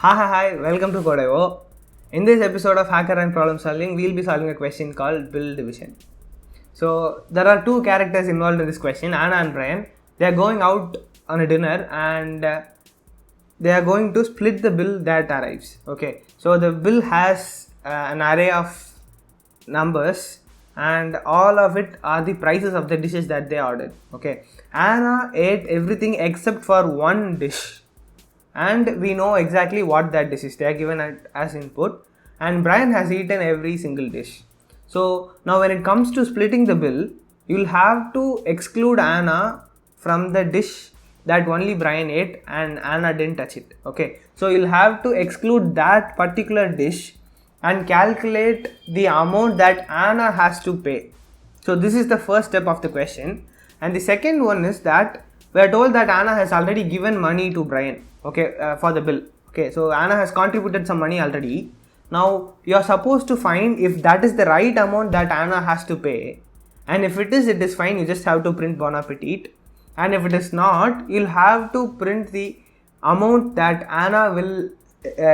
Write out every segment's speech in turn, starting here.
Hi, welcome to Code.io. In this episode of Hacker and Problem Solving, we'll be solving a question called bill division. So, there are two characters involved in this question, Anna and Brian. They are going out on a dinner and they are going to split the bill that arrives. Okay, so the bill has an array of numbers and all of it are the prices of the dishes that they ordered. Okay, Anna ate everything except for one dish and we know exactly what that dish is. They are given as input, and Brian has eaten every single dish. So now when it comes to splitting the bill, you'll have to exclude Anna from the dish that only Brian ate and Anna didn't touch it. Okay, so you'll have to exclude that particular dish and calculate the amount that Anna has to pay. So this is the first step of the question, and the second one is that we are told that Anna has already given money to Brian, okay, for the bill. Okay, so Anna has contributed some money already. Now you are supposed to find if that is the right amount that Anna has to pay, and if it is fine. You just have to print Bon Appetit, and if it is not, you'll have to print the amount that Anna will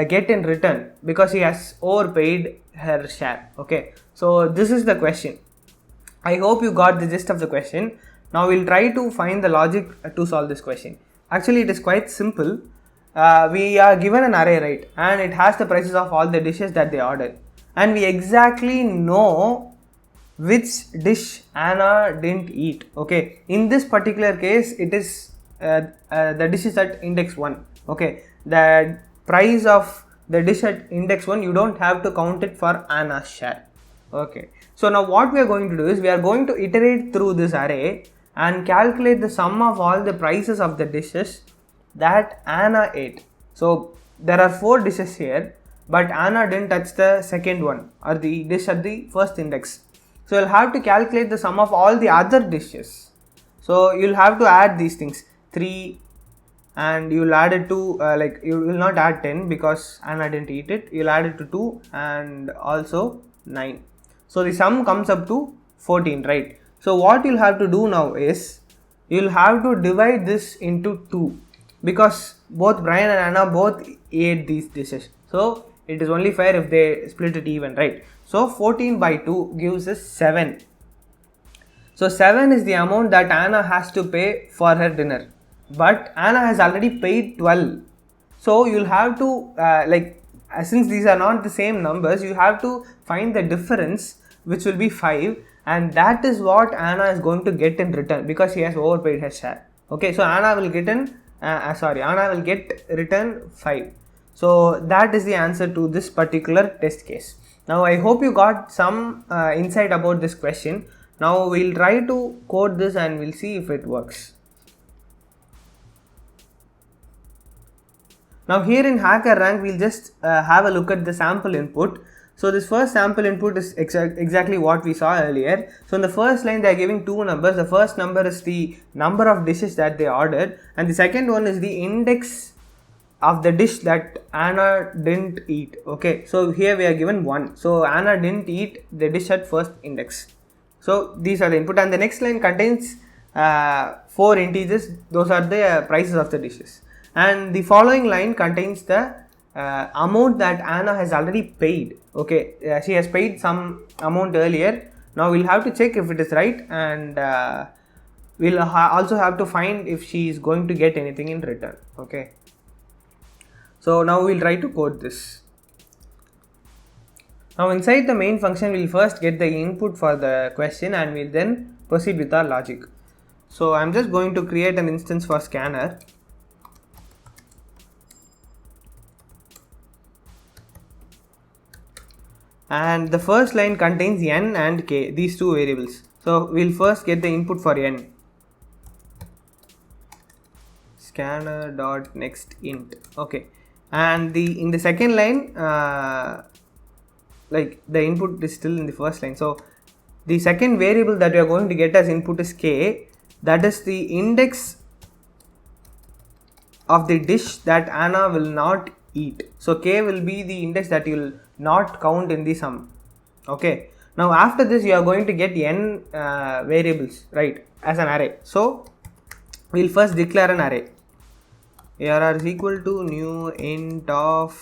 get in return because she has overpaid her share. Okay, so this is the question. I hope you got the gist of the question. Now we'll try to find the logic to solve this question. Actually, it is quite simple. We are given an array, right, and it has the prices of all the dishes that they ordered, and we exactly know which dish Anna didn't eat. Okay, in this particular case, it is the dish is at index 1. Okay, the price of the dish at index 1, you don't have to count it for Anna's share. Okay, so now what we are going to do is we are going to iterate through this array and calculate the sum of all the prices of the dishes that Anna ate. So there are 4 dishes here, but Anna didn't touch the second one or the dish at the first index. So you'll have to calculate the sum of all the other dishes. So you'll have to add these things, 3, and you'll add it to you will not add 10 because Anna didn't eat it. You'll add it to 2 and also 9. So the sum comes up to 14, right? So what you'll have to do now is you'll have to divide this into 2 because both Brian and Anna both ate these dishes. So it is only fair if they split it even, right? So 14 by 2 gives us 7. So 7 is the amount that Anna has to pay for her dinner. But Anna has already paid 12. So you'll have to since these are not the same numbers, you have to find the difference, which will be 5, and that is what Anna is going to get in return because she has overpaid her share. Okay, so Anna will get return 5. So that is the answer to this particular test case. Now I hope you got some insight about this question. Now we'll try to code this and we'll see if it works. Now here in HackerRank, we'll just have a look at the sample input. So this first sample input is exactly what we saw earlier. So in the first line, they are giving 2 numbers. The first number is the number of dishes that they ordered, and the second one is the index of the dish that Anna didn't eat. Okay, so here we are given 1. So Anna didn't eat the dish at first index. So these are the input, and the next line contains 4 integers. Those are the prices of the dishes. And the following line contains the amount that Anna has already paid. Okay, she has paid some amount earlier. Now we'll have to check if it is right, and we'll also have to find if she is going to get anything in return. Okay, so now we'll try to code this. Now inside the main function, we'll first get the input for the question and we'll then proceed with our logic. So I'm just going to create an instance for scanner. And the first line contains n and k, these 2 variables. So we'll first get the input for n. Scanner.nextInt. Okay, and in the second line, the input is still in the first line. So the second variable that we are going to get as input is k. That is the index of the dish that Anna will not eat. So k will be the index that you will not count in the sum. Okay, now after this you are going to get n variables, right, as an array. So we'll first declare an array. ARR is equal to new int of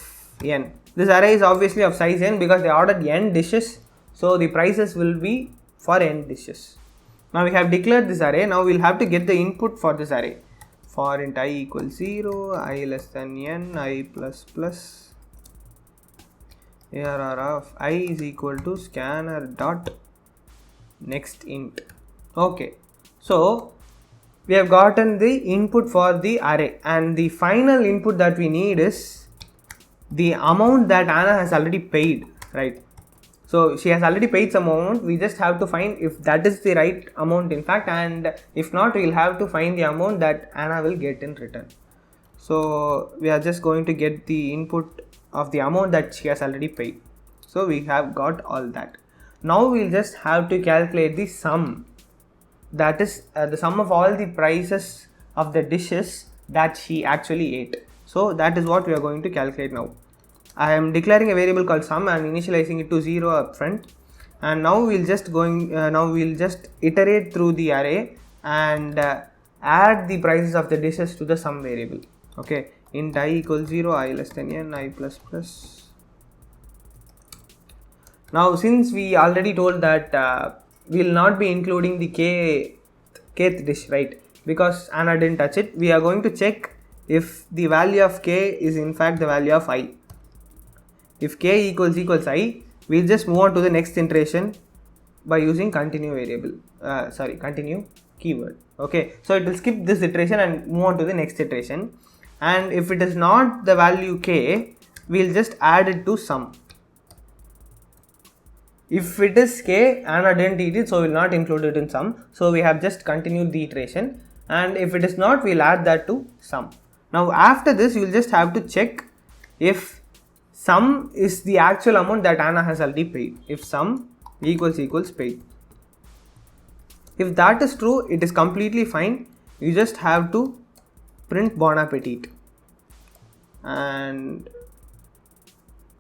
n. This array is obviously of size n because they ordered n dishes, so the prices will be for n dishes. Now we have declared this array. Now we'll have to get the input for this array. For int I equals 0, I less than n, I plus plus, ARR of I is equal to scanner dot next int. Okay, so we have gotten the input for the array, and the final input that we need is the amount that Anna has already paid, right? So she has already paid some amount. We just have to find if that is the right amount in fact, and if not, we will have to find the amount that Anna will get in return. So we are just going to get the input of the amount that she has already paid. So we have got all that. Now we'll just have to calculate the sum, that is the sum of all the prices of the dishes that she actually ate. So that is what we are going to calculate now. I am declaring a variable called sum and initializing it to 0 upfront, and now we'll just iterate through the array and add the prices of the dishes to the sum variable. Okay, int I equals 0, I less than n, I plus plus. Now since we already told that we will not be including the kth dish, right, because Anna didn't touch it, we are going to check if the value of k is in fact the value of I. If k equals I, we'll just move on to the next iteration by using continue keyword. Okay, so it will skip this iteration and move on to the next iteration, and if it is not the value k, we'll just add it to sum. If it is k, Anna didn't eat it, so we'll not include it in sum, so we have just continued the iteration, and if it is not, we'll add that to sum. Now after this, you'll just have to check if sum is the actual amount that Anna has already paid. If sum equals paid. If that is true, it is completely fine. You just have to print Bon Appetit. And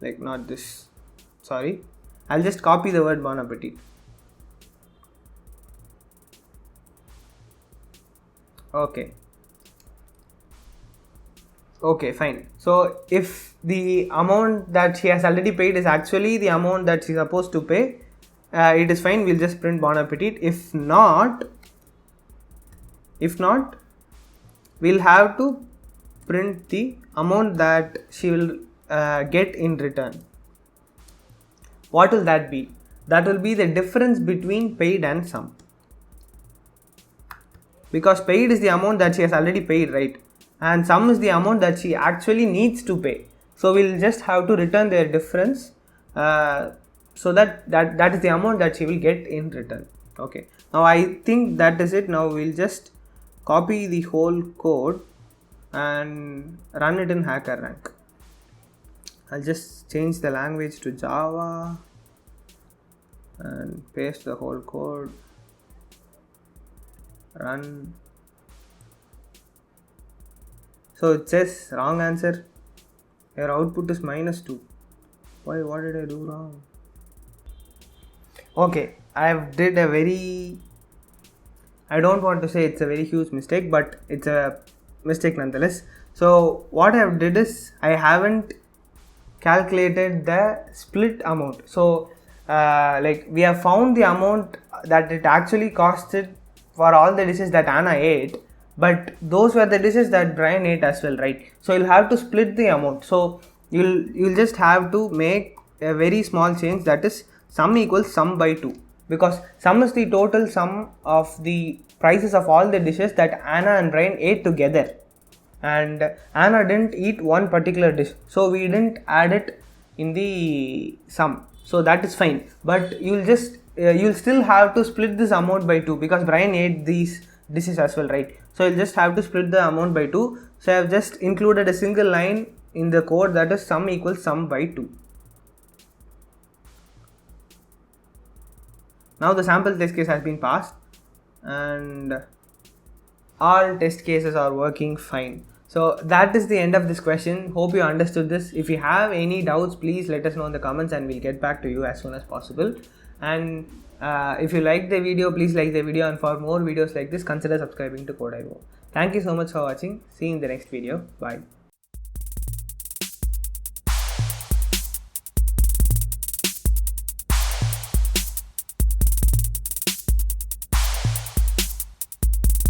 like not this. Sorry. I'll just copy the word Bon Appetit. Okay, fine. So if the amount that she has already paid is actually the amount that she's supposed to pay, it is fine. We'll just print Bon Appetit. If not, we'll have to print the amount that she will get in return. What will that be? That will be the difference between paid and sum. Because paid is the amount that she has already paid, right? And sum is the amount that she actually needs to pay. So we'll just have to return their difference, so that is the amount that she will get in return. Okay, now I think that is it. Now we'll just copy the whole code and run it in HackerRank. I'll just change the language to Java and paste the whole code, run. So it says wrong answer, your output is -2. Why, what did I do wrong? Okay, I don't want to say it's a very huge mistake, but it's a mistake nonetheless. So what I did is I haven't calculated the split amount. So like we have found the amount that it actually costed for all the dishes that Anna ate, but those were the dishes that Brian ate as well, right? So you'll have to split the amount. So you'll just have to make a very small change, that is sum equals sum by 2, because sum is the total sum of the prices of all the dishes that Anna and Brian ate together, and Anna didn't eat one particular dish, so we didn't add it in the sum, so that is fine. But you'll still have to split this amount by 2 because Brian ate these dishes as well, right? So you'll just have to split the amount by 2. So I have just included a single line in the code, that is sum equals sum by 2. Now the sample test case has been passed and all test cases are working fine. So that is the end of this question. Hope you understood this. If you have any doubts, please let us know in the comments and we'll get back to you as soon as possible. And if you like the video, please like the video, and for more videos like this, consider subscribing to Code.io. Thank you so much for watching. See you in the next video. Bye.